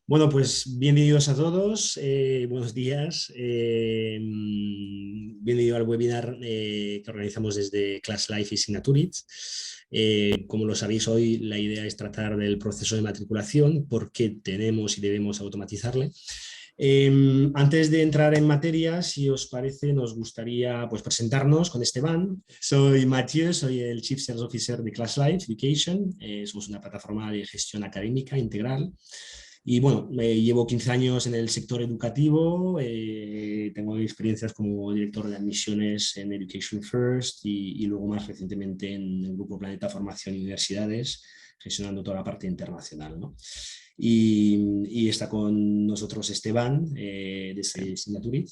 Bueno, pues bienvenidos a todos, buenos días. Bienvenido al webinar que organizamos desde Class Life y Signaturit. Como lo sabéis hoy, la idea es tratar del proceso de matriculación, por qué tenemos y debemos automatizarle. Antes de entrar en materia, si os parece, nos gustaría pues, presentarnos con Esteban. Soy Mathieu, soy el Chief Sales Officer de Class Life Education. Somos una plataforma de gestión académica integral. Y bueno, llevo 15 años en el sector educativo, tengo experiencias como director de admisiones en Education First y luego más recientemente en el Grupo Planeta Formación y Universidades, gestionando toda la parte internacional, ¿no? Y está con nosotros Esteban de Signaturit.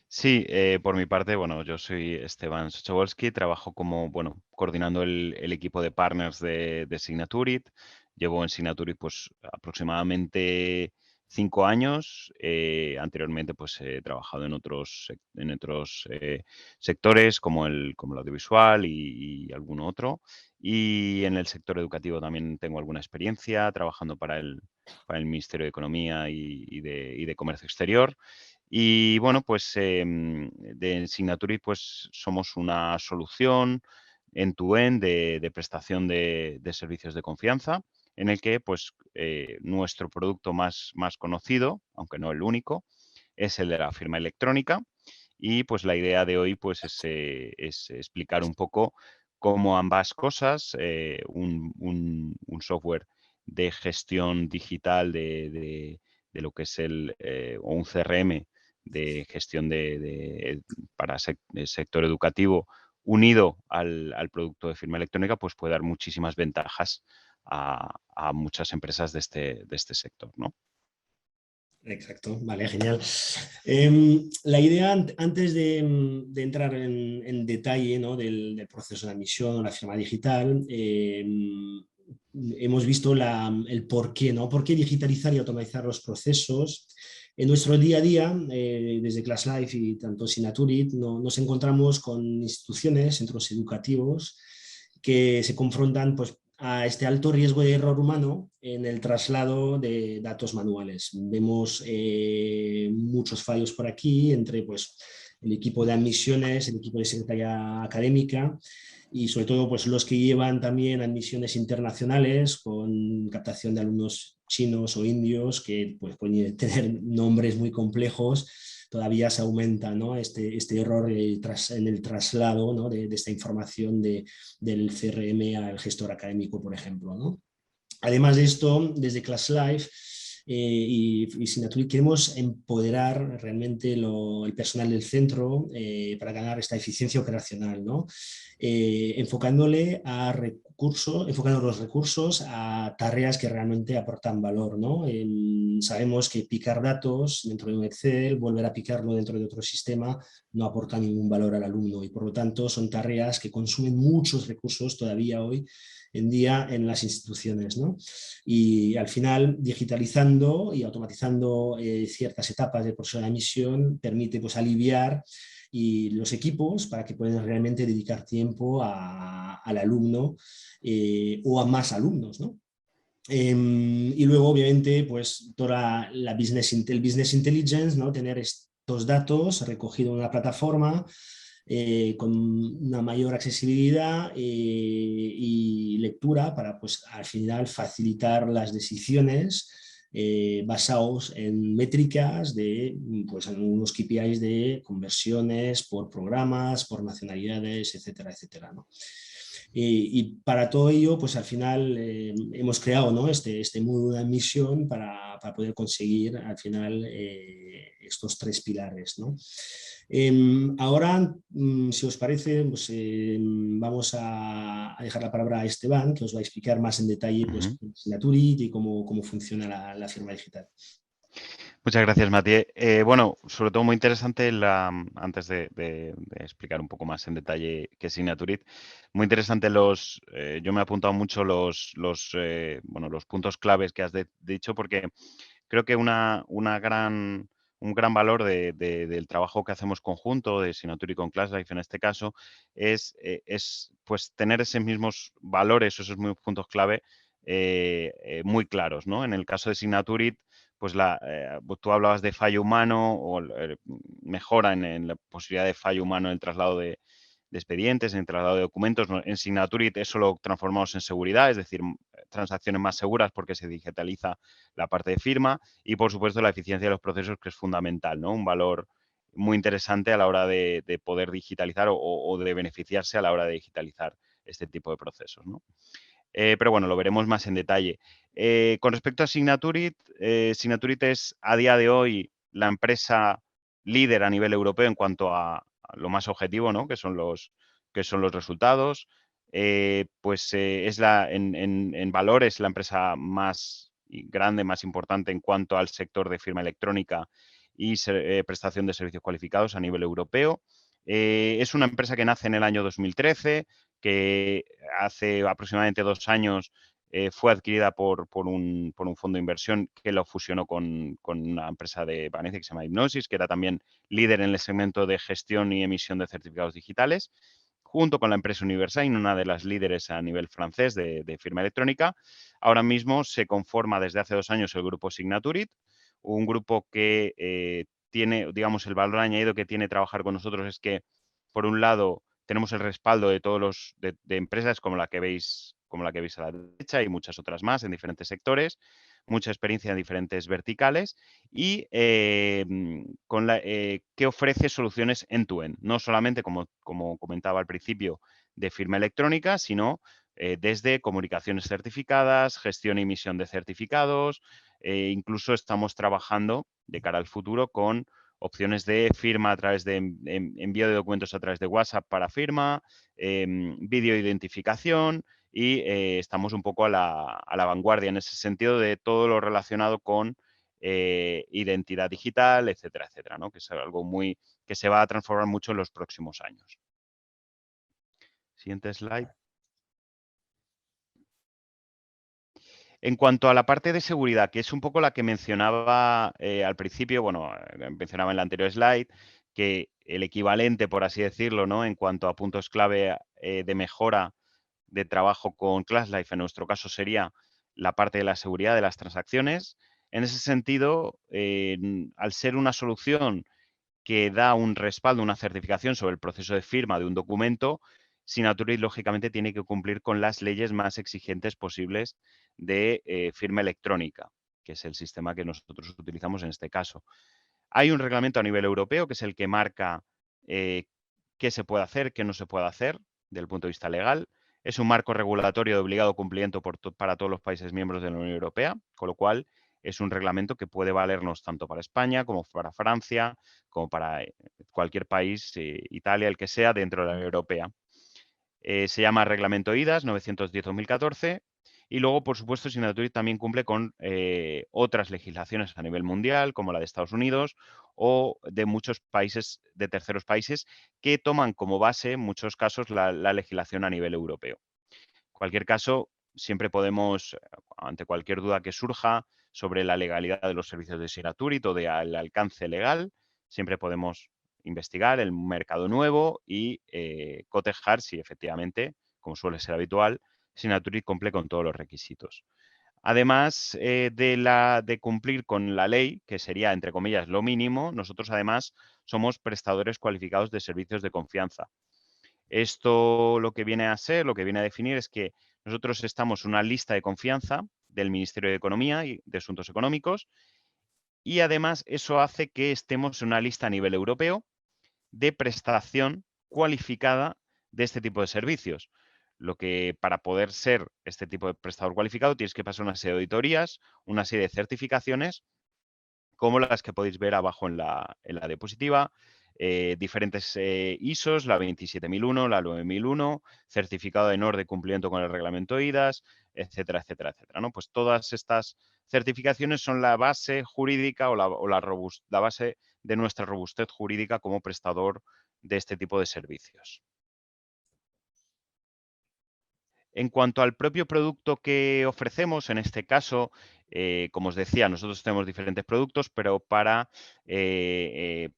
Sí, por mi parte, bueno, yo soy Esteban Sochowolski, trabajo como, bueno, coordinando el equipo de partners de Signaturit. Llevo en Signaturit pues aproximadamente 5 años. Anteriormente pues he trabajado en otros sectores como el audiovisual y algún otro. Y en el sector educativo también tengo alguna experiencia trabajando para el Ministerio de Economía y de Comercio Exterior. Y bueno, pues de Signaturit pues somos una solución end-to-end de prestación de servicios de confianza, en el que pues nuestro producto más conocido, aunque no el único, es el de la firma electrónica. Y pues la idea de hoy pues es explicar un poco cómo ambas cosas, un software de gestión digital de lo que es o un CRM de gestión para el sector educativo unido al producto de firma electrónica, pues puede dar muchísimas ventajas a muchas empresas de este sector, ¿no? Exacto, vale, genial. La idea, antes de entrar en detalle, ¿no? del proceso de admisión o la firma digital, hemos visto el por qué, ¿no? ¿Por qué digitalizar y automatizar los procesos? En nuestro día a día, desde Class Life y tanto Signaturit, nos encontramos con instituciones, centros educativos, que se confrontan pues, a este alto riesgo de error humano en el traslado de datos manuales. Vemos muchos fallos por aquí entre pues, el equipo de admisiones, el equipo de secretaría académica y sobre todo pues, los que llevan también admisiones internacionales con captación de alumnos chinos o indios que pues, pueden tener nombres muy complejos. Todavía se aumenta, ¿no? este error en el traslado, ¿no? de esta información del CRM al gestor académico, por ejemplo, ¿no? Además de esto, desde Class Life y Signaturit queremos empoderar realmente el personal del centro para ganar esta eficiencia operacional, ¿no? Enfocando los recursos a tareas que realmente aportan valor, ¿no? Sabemos que picar datos dentro de un Excel, volver a picarlo dentro de otro sistema, no aporta ningún valor al alumno y por lo tanto son tareas que consumen muchos recursos todavía hoy en día en las instituciones, ¿no? Y al final, digitalizando y automatizando ciertas etapas del proceso de admisión permite pues, aliviar y los equipos para que puedan realmente dedicar tiempo al alumno o a más alumnos, ¿no? Y luego, obviamente, pues toda el business intelligence, ¿no? Tener estos datos recogidos en una plataforma con una mayor accesibilidad y lectura para, pues, al final facilitar las decisiones basados en métricas de, pues, algunos KPIs de conversiones por programas, por nacionalidades, etcétera, etcétera, ¿no? Y para todo ello, pues al final hemos creado, ¿no? este módulo de admisión para poder conseguir al final estos tres pilares, ¿no? Ahora, si os parece, pues, vamos a dejar la palabra a Esteban, que os va a explicar más en detalle pues, Ujú. Signaturit y cómo funciona la firma digital. Muchas gracias, Mati. Bueno, sobre todo muy interesante antes de explicar un poco más en detalle qué es Signaturit, muy interesante yo me he apuntado mucho bueno, los puntos claves que has dicho, porque creo que un gran valor del trabajo que hacemos conjunto, de Signaturit con ClassLife en este caso, es pues tener esos mismos valores, esos mismos puntos clave muy claros, ¿no? En el caso de Signaturit, pues tú hablabas de fallo humano o mejora en la posibilidad de fallo humano en el traslado de expedientes, en el traslado de documentos. En Signaturit eso lo transformamos en seguridad, es decir, transacciones más seguras porque se digitaliza la parte de firma y, por supuesto, la eficiencia de los procesos, que es fundamental, ¿no? Un valor muy interesante a la hora de poder digitalizar o de beneficiarse a la hora de digitalizar este tipo de procesos, ¿no? Pero bueno, lo veremos más en detalle. Con respecto a Signaturit, Signaturit es a día de hoy la empresa líder a nivel europeo en cuanto a lo más objetivo, ¿no? Que son los resultados. Es en valores la empresa más grande, más importante en cuanto al sector de firma electrónica y prestación de servicios cualificados a nivel europeo. Es una empresa que nace en el año 2013, que hace aproximadamente 2 años fue adquirida por un fondo de inversión que lo fusionó con una empresa de Valencia que se llama Hipnosis, que era también líder en el segmento de gestión y emisión de certificados digitales, junto con la empresa Universign, una de las líderes a nivel francés de firma electrónica. Ahora mismo se conforma desde hace 2 años el grupo Signaturit, un grupo que tiene, digamos, el valor añadido que tiene trabajar con nosotros es que, por un lado, tenemos el respaldo de todos los de empresas como la que veis a la derecha y muchas otras más en diferentes sectores, mucha experiencia en diferentes verticales y que ofrece soluciones end-to-end, no solamente como comentaba al principio de firma electrónica, sino desde comunicaciones certificadas, gestión y emisión de certificados, incluso estamos trabajando de cara al futuro con opciones de firma a través de envío de documentos a través de WhatsApp para firma, vídeo identificación y estamos un poco a la vanguardia en ese sentido de todo lo relacionado con identidad digital, etcétera, etcétera, ¿no? Que es algo que se va a transformar mucho en los próximos años. Siguiente slide. En cuanto a la parte de seguridad, que es un poco la que mencionaba al principio, bueno, mencionaba en la anterior slide, que el equivalente, por así decirlo, ¿no? En cuanto a puntos clave de mejora de trabajo con ClassLife, en nuestro caso sería la parte de la seguridad de las transacciones. En ese sentido, al ser una solución que da un respaldo, una certificación sobre el proceso de firma de un documento, Signaturit lógicamente tiene que cumplir con las leyes más exigentes posibles de firma electrónica, que es el sistema que nosotros utilizamos en este caso. Hay un reglamento a nivel europeo que es el que marca qué se puede hacer, qué no se puede hacer desde el punto de vista legal. Es un marco regulatorio de obligado cumplimiento para todos los países miembros de la Unión Europea, con lo cual es un reglamento que puede valernos tanto para España como para Francia, como para cualquier país, Italia, el que sea, dentro de la Unión Europea. Se llama Reglamento IDAS 910-2014 y luego, por supuesto, Signaturit también cumple con otras legislaciones a nivel mundial, como la de Estados Unidos o de muchos países, de terceros países, que toman como base, en muchos casos, la legislación a nivel europeo. En cualquier caso, siempre podemos, ante cualquier duda que surja sobre la legalidad de los servicios de Signaturit o del alcance legal, siempre podemos investigar el mercado nuevo y cotejar si efectivamente, como suele ser habitual, Signaturit cumple con todos los requisitos. Además de cumplir con la ley, que sería, entre comillas, lo mínimo, nosotros además somos prestadores cualificados de servicios de confianza. Esto lo que viene a ser, lo que viene a definir es que nosotros estamos en una lista de confianza del Ministerio de Economía y de Asuntos Económicos y además eso hace que estemos en una lista a nivel europeo de prestación cualificada de este tipo de servicios. Lo que para poder ser este tipo de prestador cualificado tienes que pasar una serie de auditorías, una serie de certificaciones, como las que podéis ver abajo en la diapositiva, diferentes ISOs, la 27001, la 9001, certificado de NOR de cumplimiento con el reglamento IDAS, etcétera, etcétera, etcétera, ¿no? Pues todas estas certificaciones son la base jurídica o la base de nuestra robustez jurídica como prestador de este tipo de servicios. En cuanto al propio producto que ofrecemos, en este caso, como os decía, nosotros tenemos diferentes productos, pero para la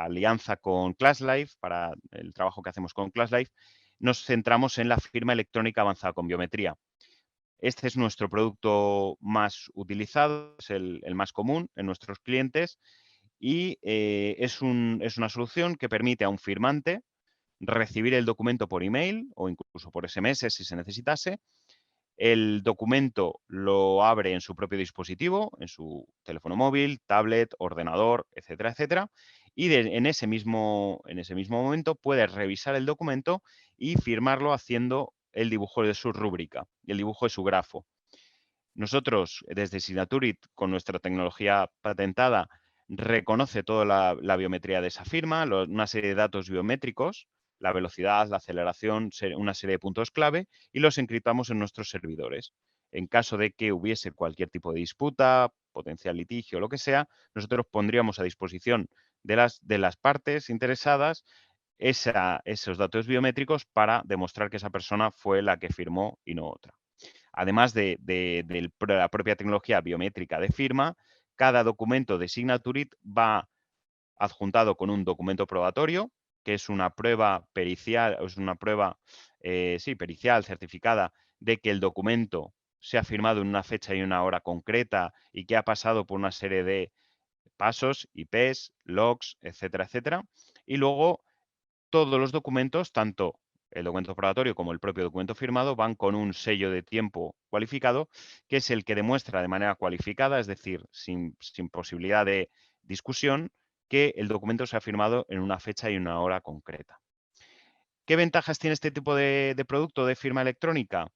alianza con ClassLife, para el trabajo que hacemos con ClassLife, nos centramos en la firma electrónica avanzada con biometría. Este es nuestro producto más utilizado, es el más común en nuestros clientes y es una solución que permite a un firmante recibir el documento por email o incluso por SMS si se necesitase. El documento lo abre en su propio dispositivo, en su teléfono móvil, tablet, ordenador, etcétera, etcétera. Y en ese mismo momento puede revisar el documento y firmarlo haciendo el dibujo de su rúbrica y el dibujo de su grafo. Nosotros, desde Signaturit, con nuestra tecnología patentada, reconoce toda la biometría de esa firma, una serie de datos biométricos, la velocidad, la aceleración, una serie de puntos clave, y los encriptamos en nuestros servidores. En caso de que hubiese cualquier tipo de disputa, potencial litigio, lo que sea, nosotros pondríamos a disposición de las partes interesadas esos datos biométricos para demostrar que esa persona fue la que firmó y no otra. Además de la propia tecnología biométrica de firma, cada documento de Signaturit va adjuntado con un documento probatorio, que es una prueba pericial, es una prueba pericial certificada de que el documento se ha firmado en una fecha y una hora concreta y que ha pasado por una serie de pasos, IPs, logs, etcétera, etcétera. Y luego todos los documentos, tanto el documento probatorio como el propio documento firmado, van con un sello de tiempo cualificado, que es el que demuestra de manera cualificada, es decir, sin posibilidad de discusión, que el documento se ha firmado en una fecha y una hora concreta. ¿Qué ventajas tiene este tipo de producto de firma electrónica?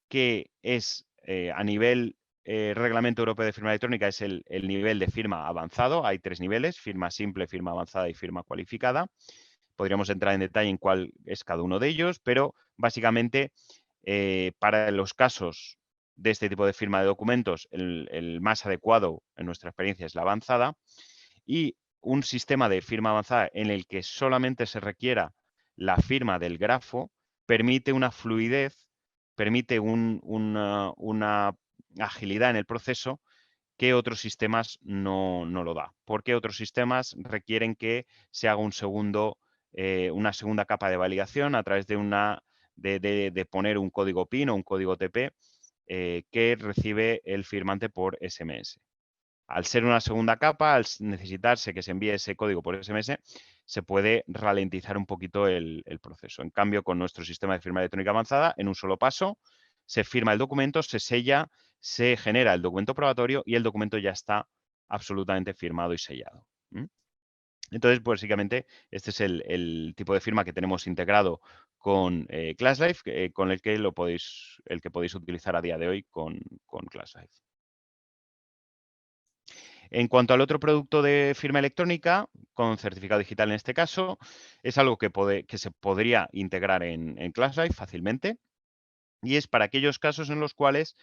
Que es a nivel Reglamento Europeo de Firma Electrónica, es el nivel de firma avanzado. Hay 3 niveles: firma simple, firma avanzada y firma cualificada. Podríamos entrar en detalle en cuál es cada uno de ellos, pero básicamente para los casos de este tipo de firma de documentos, el más adecuado en nuestra experiencia es la avanzada, y un sistema de firma avanzada en el que solamente se requiera la firma del grafo permite una fluidez, permite una agilidad en el proceso que otros sistemas no lo da. Porque otros sistemas requieren que se haga una segunda capa de validación a través de poner un código PIN o un código OTP que recibe el firmante por SMS. Al ser una segunda capa, al necesitarse que se envíe ese código por SMS, se puede ralentizar un poquito el proceso. En cambio, con nuestro sistema de firma electrónica avanzada, en un solo paso, se firma el documento, se sella, se genera el documento probatorio y el documento ya está absolutamente firmado y sellado. Entonces, básicamente, este es el tipo de firma que tenemos integrado con ClassLife, con el que podéis utilizar a día de hoy con ClassLife. En cuanto al otro producto de firma electrónica, con certificado digital en este caso, es algo que se podría integrar en ClassLife fácilmente, y es para aquellos casos en los cuales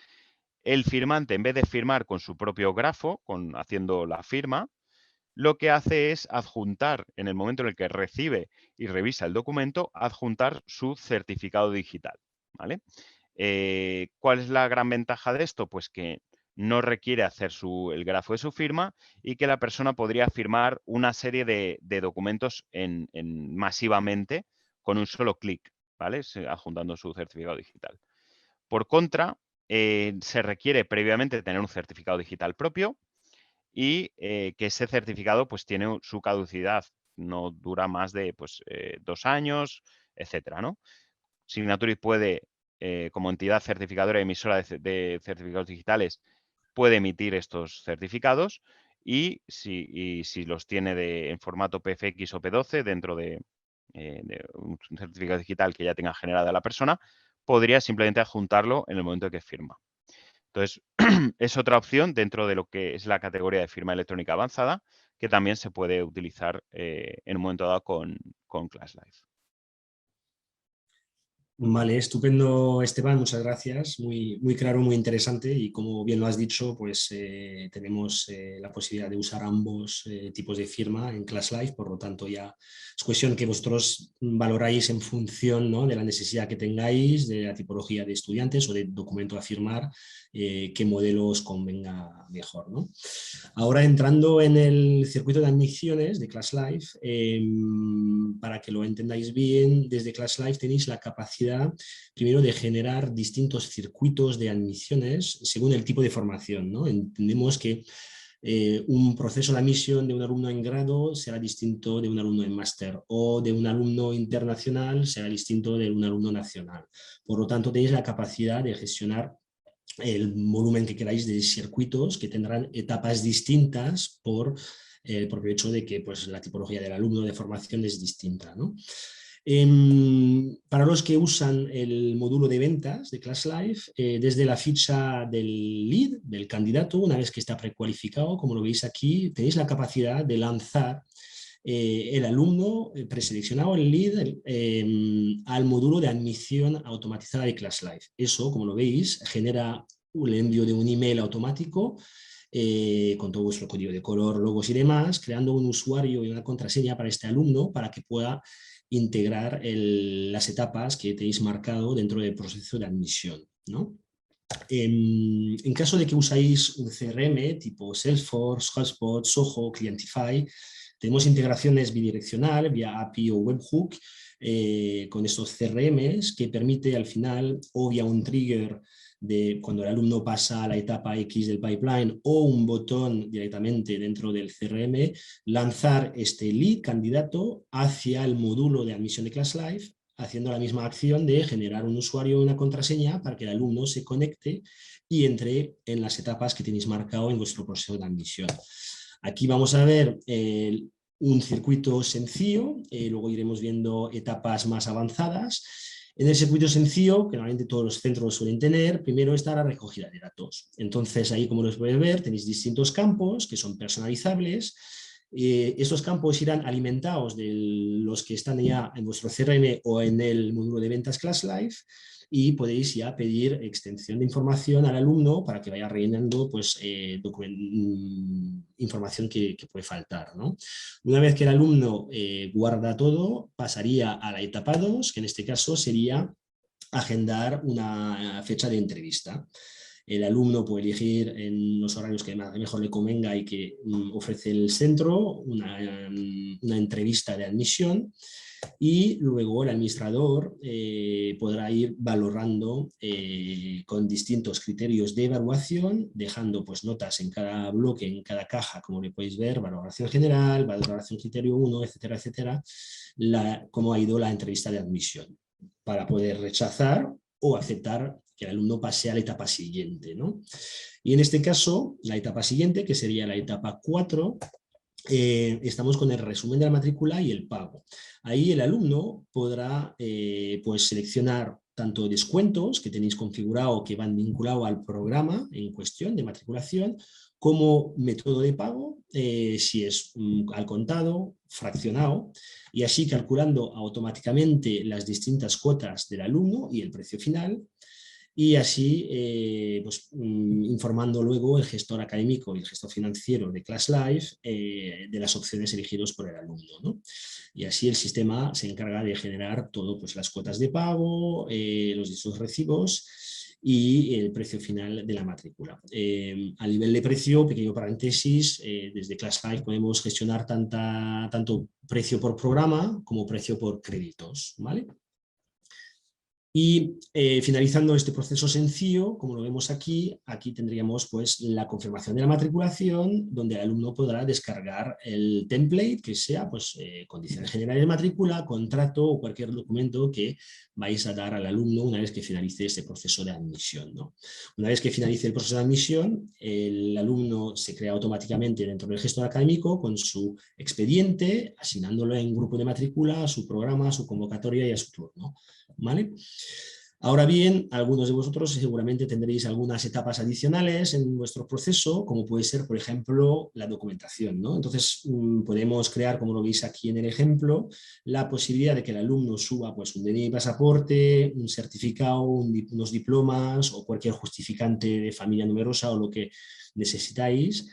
el firmante, en vez de firmar con su propio grafo, haciendo la firma, lo que hace es adjuntar, en el momento en el que recibe y revisa el documento, adjuntar su certificado digital, ¿vale? ¿Cuál es la gran ventaja de esto? Pues que no requiere hacer el grafo de su firma y que la persona podría firmar una serie de documentos masivamente con un solo clic, ¿vale? Adjuntando su certificado digital. Por contra, se requiere previamente tener un certificado digital propio y que ese certificado pues tiene su caducidad, no dura más de 2 años, etcétera, ¿no? Signaturit puede, como entidad certificadora y emisora de certificados digitales, puede emitir estos certificados y si los tiene en formato PFX o P12 dentro de un certificado digital que ya tenga generada la persona, podría simplemente adjuntarlo en el momento en que firma. Entonces, es otra opción dentro de lo que es la categoría de firma electrónica avanzada que también se puede utilizar en un momento dado con ClassLife. Vale, estupendo, Esteban, muchas gracias. Muy, muy claro, muy interesante y como bien lo has dicho, pues tenemos la posibilidad de usar ambos tipos de firma en ClassLife, por lo tanto ya es cuestión que vosotros valoráis en función, ¿no?, de la necesidad que tengáis, de la tipología de estudiantes o de documento a firmar, qué modelo os convenga mejor, ¿no? Ahora entrando en el circuito de admisiones de ClassLife, para que lo entendáis bien, desde ClassLife tenéis la capacidad capacidad, primero, de generar distintos circuitos de admisiones según el tipo de formación, ¿no? Entendemos que un proceso de admisión de un alumno en grado será distinto de un alumno en máster, o de un alumno internacional será distinto de un alumno nacional. Por lo tanto, tenéis la capacidad de gestionar el volumen que queráis de circuitos que tendrán etapas distintas por el propio hecho de que pues, la tipología del alumno de formación es distinta, ¿no? Para los que usan el módulo de ventas de ClassLife, desde la ficha del lead, del candidato, una vez que está precualificado, como lo veis aquí, tenéis la capacidad de lanzar el alumno preseleccionado, el lead, al módulo de admisión automatizada de ClassLife. Eso, como lo veis, genera el envío de un email automático con todo vuestro código de color, logos y demás, creando un usuario y una contraseña para este alumno para que pueda integrar las etapas que tenéis marcado dentro del proceso de admisión, ¿no? En caso de que usáis un CRM tipo Salesforce, HubSpot, Zoho, Clientify, tenemos integraciones bidireccional vía API o webhook con estos CRMs que permite al final, o vía un trigger de cuando el alumno pasa a la etapa X del pipeline, o un botón directamente dentro del CRM, lanzar este lead candidato hacia el módulo de admisión de ClassLife, haciendo la misma acción de generar un usuario y una contraseña para que el alumno se conecte y entre en las etapas que tenéis marcado en vuestro proceso de admisión. Aquí vamos a ver un circuito sencillo, luego iremos viendo etapas más avanzadas. En el circuito sencillo, que normalmente todos los centros suelen tener, primero está la recogida de datos. Entonces ahí, como los podéis ver, tenéis distintos campos que son personalizables. Estos campos irán alimentados de los que están ya en vuestro CRM o en el módulo de ventas ClassLife, y podéis ya pedir extensión de información al alumno para que vaya rellenando pues, información que puede faltar, ¿no? Una vez que el alumno guarda todo, pasaría a la etapa 2, que en este caso sería agendar una fecha de entrevista. El alumno puede elegir en los horarios que mejor le convenga y que ofrece el centro una entrevista de admisión, y luego el administrador podrá ir valorando con distintos criterios de evaluación, dejando pues, notas en cada bloque, en cada caja, como le podéis ver, valoración general, valoración criterio 1, etcétera, etcétera, cómo ha ido la entrevista de admisión, para poder rechazar o aceptar que el alumno pase a la etapa siguiente, ¿no? Y en este caso, la etapa siguiente, que sería la etapa 4, estamos con el resumen de la matrícula y el pago. Ahí el alumno podrá pues seleccionar tanto descuentos que tenéis configurado que van vinculados al programa en cuestión de matriculación, como método de pago, si es al contado, fraccionado, y así calculando automáticamente las distintas cuotas del alumno y el precio final, y así pues, informando luego el gestor académico y el gestor financiero de ClassLife de las opciones elegidas por el alumno, ¿no? Y así el sistema se encarga de generar todo, pues, las cuotas de pago, los distintos recibos y el precio final de la matrícula. A nivel de precio, pequeño paréntesis, desde ClassLife podemos gestionar tanto precio por programa como precio por créditos, ¿vale? Y finalizando este proceso sencillo, como lo vemos aquí, aquí tendríamos pues, la confirmación de la matriculación, donde el alumno podrá descargar el template que sea pues, condiciones generales de matrícula, contrato o cualquier documento que vais a dar al alumno una vez que finalice este proceso de admisión, ¿no? Una vez que finalice el proceso de admisión, el alumno se crea automáticamente dentro del gestor académico con su expediente, asignándolo en grupo de matrícula, a su programa, a su convocatoria y a su turno, ¿vale? Ahora bien, algunos de vosotros seguramente tendréis algunas etapas adicionales en vuestro proceso, como puede ser, por ejemplo, la documentación, ¿no? Entonces, podemos crear, como lo veis aquí en el ejemplo, la posibilidad de que el alumno suba pues, un DNI y pasaporte, un certificado, unos diplomas o cualquier justificante de familia numerosa o lo que necesitáis,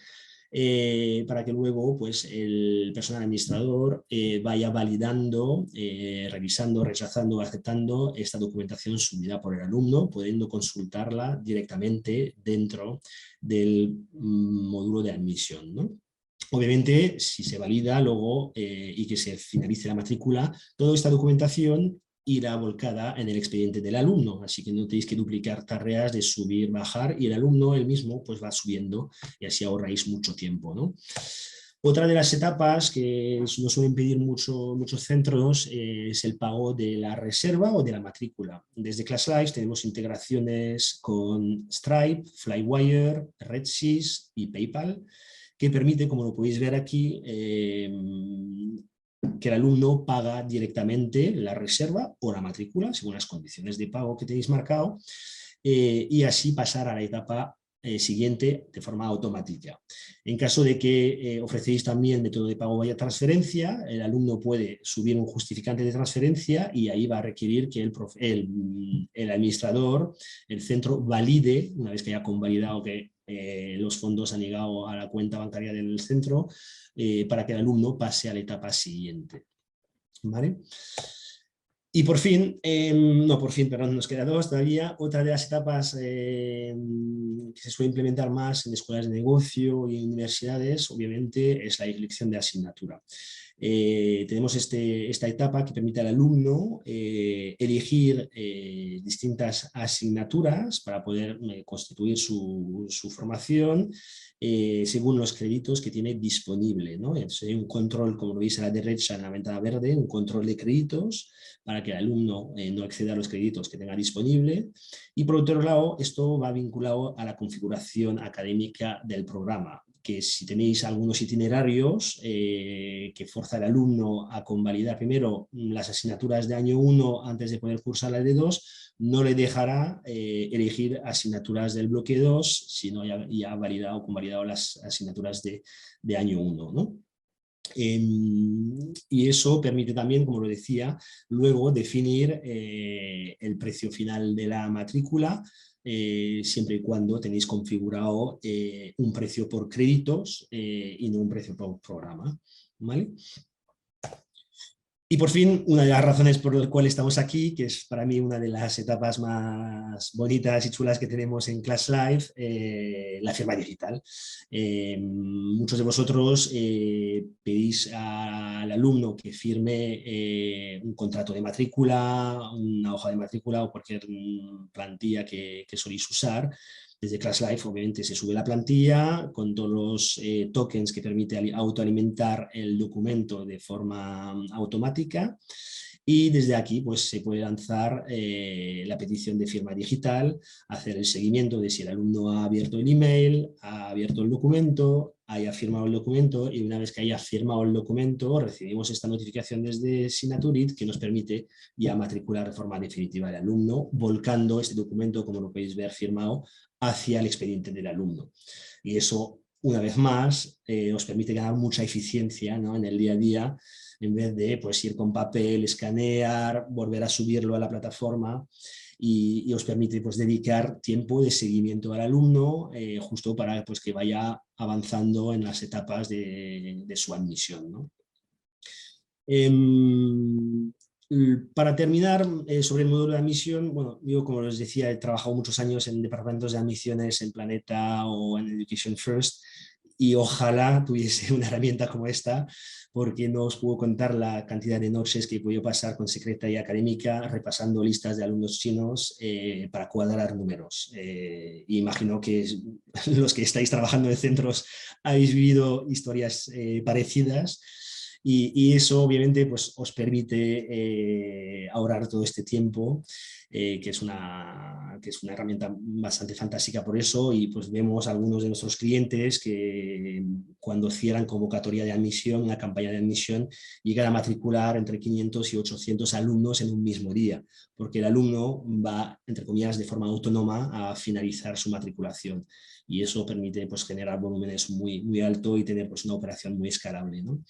para que luego pues, el personal administrador vaya validando, revisando, rechazando, aceptando esta documentación subida por el alumno, pudiendo consultarla directamente dentro del módulo de admisión, ¿no? Obviamente, si se valida luego y que se finalice la matrícula, toda esta documentación irá volcada en el expediente del alumno, así que no tenéis que duplicar tareas de subir, bajar, y el alumno él mismo pues va subiendo y así ahorráis mucho tiempo, ¿no? Otra de las etapas que nos suelen pedir muchos centros es el pago de la reserva o de la matrícula. Desde ClassLive tenemos integraciones con Stripe, Flywire, Redsys y PayPal, que permite, como lo podéis ver aquí, que el alumno paga directamente la reserva o la matrícula, según las condiciones de pago que tenéis marcado, y así pasar a la etapa siguiente de forma automática. En caso de que ofrecéis también método de pago vía transferencia, el alumno puede subir un justificante de transferencia y ahí va a requerir que el administrador, el centro, valide, una vez que haya convalidado que los fondos han llegado a la cuenta bancaria del centro, para que el alumno pase a la etapa siguiente. ¿Vale? Y por fin, perdón, nos queda dos todavía. Otra de las etapas que se suele implementar más en escuelas de negocio y en universidades, obviamente, es la elección de asignatura. Tenemos esta etapa que permite al alumno elegir distintas asignaturas para poder constituir su formación según los créditos que tiene disponible, ¿no? Entonces hay un control, como lo veis a la derecha en la ventana verde, un control de créditos para que el alumno no acceda a los créditos que tenga disponible. Y por otro lado, esto va vinculado a la configuración académica del programa, que si tenéis algunos itinerarios que forza al alumno a convalidar primero las asignaturas de año 1 antes de poder cursar la de 2, no le dejará elegir asignaturas del bloque 2 si no ya ha validado o convalidado las asignaturas de año 1, ¿no? Y eso permite también, como lo decía, luego definir el precio final de la matrícula, siempre y cuando tenéis configurado un precio por créditos y no un precio por programa, ¿vale? Y por fin, una de las razones por las cuales estamos aquí, que es para mí una de las etapas más bonitas y chulas que tenemos en ClassLive, la firma digital. Muchos de vosotros pedís al alumno que firme un contrato de matrícula, una hoja de matrícula o cualquier plantilla que soléis usar. Desde ClassLive obviamente se sube la plantilla con todos los tokens que permite autoalimentar el documento de forma automática, y desde aquí pues, se puede lanzar la petición de firma digital, hacer el seguimiento de si el alumno ha abierto el email, ha abierto el documento, haya firmado el documento, y una vez que haya firmado el documento recibimos esta notificación desde Signaturit que nos permite ya matricular de forma definitiva al alumno, volcando este documento, como lo podéis ver firmado, hacia el expediente del alumno. Y eso, una vez más, os permite ganar mucha eficiencia, ¿no?, en el día a día, en vez de pues, ir con papel, escanear, volver a subirlo a la plataforma, y os permite pues, dedicar tiempo de seguimiento al alumno justo para pues, que vaya avanzando en las etapas de su admisión, ¿no? Para terminar, sobre el módulo de admisión, bueno, yo como les decía, he trabajado muchos años en departamentos de admisiones en Planeta o en Education First, y ojalá tuviese una herramienta como esta, porque no os puedo contar la cantidad de noches que he podido pasar con secretaría académica repasando listas de alumnos chinos para cuadrar números. Imagino que los que estáis trabajando en centros habéis vivido historias parecidas. Y eso obviamente pues, os permite ahorrar todo este tiempo, que es una herramienta bastante fantástica por eso. Y pues vemos a algunos de nuestros clientes que cuando cierran convocatoria de admisión, una campaña de admisión, llegan a matricular entre 500 y 800 alumnos en un mismo día, porque el alumno va, entre comillas, de forma autónoma a finalizar su matriculación. Y eso permite pues, generar volúmenes muy, muy altos y tener pues, una operación muy escalable, ¿no?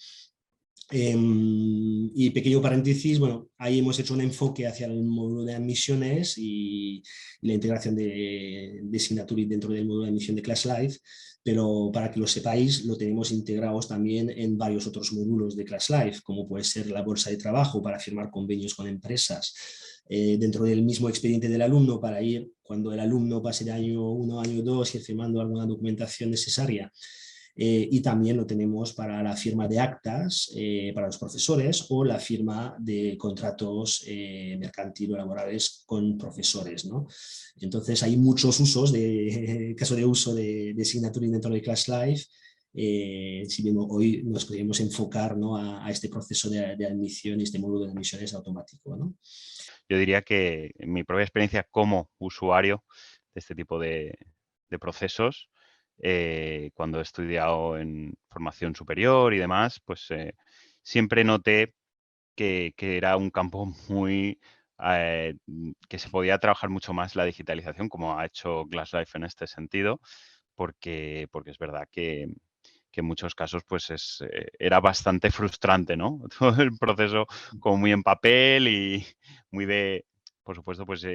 Y pequeño paréntesis, bueno, ahí hemos hecho un enfoque hacia el módulo de admisiones y la integración de Signaturit dentro del módulo de admisión de ClassLive, pero para que lo sepáis, lo tenemos integrados también en varios otros módulos de ClassLive, como puede ser la bolsa de trabajo para firmar convenios con empresas, dentro del mismo expediente del alumno para ir, cuando el alumno pase de año 1 a año 2, ir firmando alguna documentación necesaria, y también lo tenemos para la firma de actas para los profesores o la firma de contratos mercantil o laborales con profesores, ¿no? Entonces hay muchos usos, caso de uso de Signatory dentro de ClassLife. Si bien hoy nos podríamos enfocar, ¿no?, a este proceso de admisión y este módulo de admisiones automático, ¿no? Yo diría que en mi propia experiencia como usuario de este tipo de procesos, cuando he estudiado en formación superior y demás, pues siempre noté que era un campo muy que se podía trabajar mucho más la digitalización, como ha hecho GlassLife en este sentido, porque es verdad que en muchos casos pues era bastante frustrante, ¿no? Todo el proceso como muy en papel y muy de, por supuesto, pues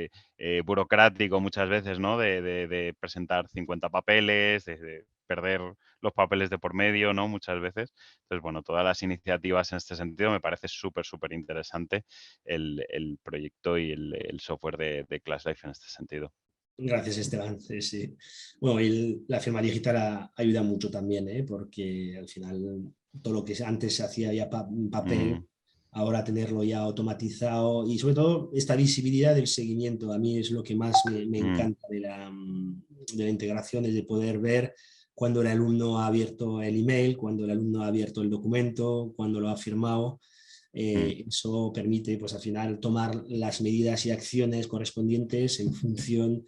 burocrático muchas veces, ¿no? De presentar 50 papeles, de perder los papeles de por medio, ¿no? Muchas veces. Entonces, bueno, todas las iniciativas en este sentido me parece súper, súper interesante el proyecto y el software de ClassLife en este sentido. Gracias, Esteban. Sí, sí. Bueno, y la firma digital ayuda mucho también, ¿eh? Porque al final todo lo que antes se hacía ya en papel, Mm, ahora tenerlo ya automatizado y sobre todo esta visibilidad del seguimiento, a mí es lo que más me mm, encanta de la integración, es de poder ver cuando el alumno ha abierto el email, cuando el alumno ha abierto el documento, cuando lo ha firmado. mm, Eso permite, pues al final, tomar las medidas y acciones correspondientes en función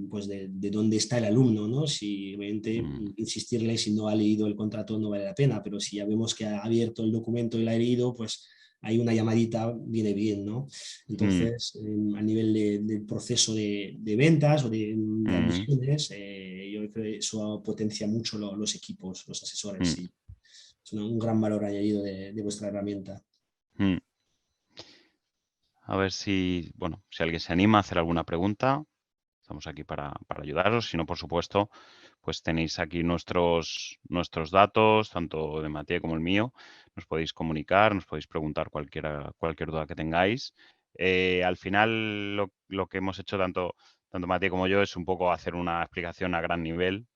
pues de dónde está el alumno, ¿no? Si obviamente mm, insistirle si no ha leído el contrato no vale la pena, pero si ya vemos que ha abierto el documento y lo ha leído, pues hay una llamadita, viene bien, ¿no? mm, Entonces, a nivel del proceso de ventas o de mm, admisiones, yo creo que eso potencia mucho los equipos, los asesores, mm, y es un gran valor añadido de vuestra herramienta. mm. A ver si, bueno, si alguien se anima a hacer alguna pregunta, estamos aquí para ayudaros. Si no, por supuesto, pues tenéis aquí nuestros datos, tanto de Matías como el mío. Nos podéis comunicar, nos podéis preguntar cualquier duda que tengáis. Al final, lo que hemos hecho tanto Matías como yo es un poco hacer una explicación a gran nivel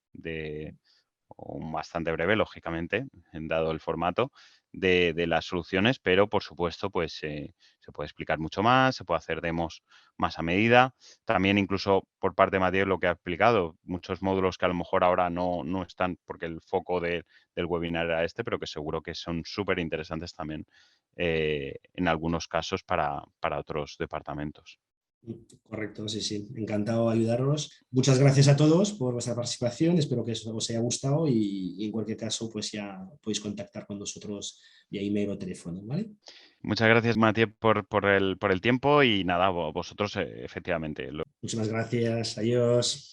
o bastante breve, lógicamente, dado el formato de las soluciones, pero por supuesto, pues se puede explicar mucho más, se puede hacer demos más a medida. También incluso por parte de Mateo lo que ha explicado, muchos módulos que a lo mejor ahora no están porque el foco del webinar era este, pero que seguro que son súper interesantes también en algunos casos para otros departamentos. Correcto, sí, sí. Encantado de ayudaros. Muchas gracias a todos por vuestra participación. Espero que os haya gustado y en cualquier caso, pues ya podéis contactar con nosotros vía email o teléfono, ¿vale? Muchas gracias, Matías, por el tiempo y nada, vosotros efectivamente Muchas gracias. Adiós.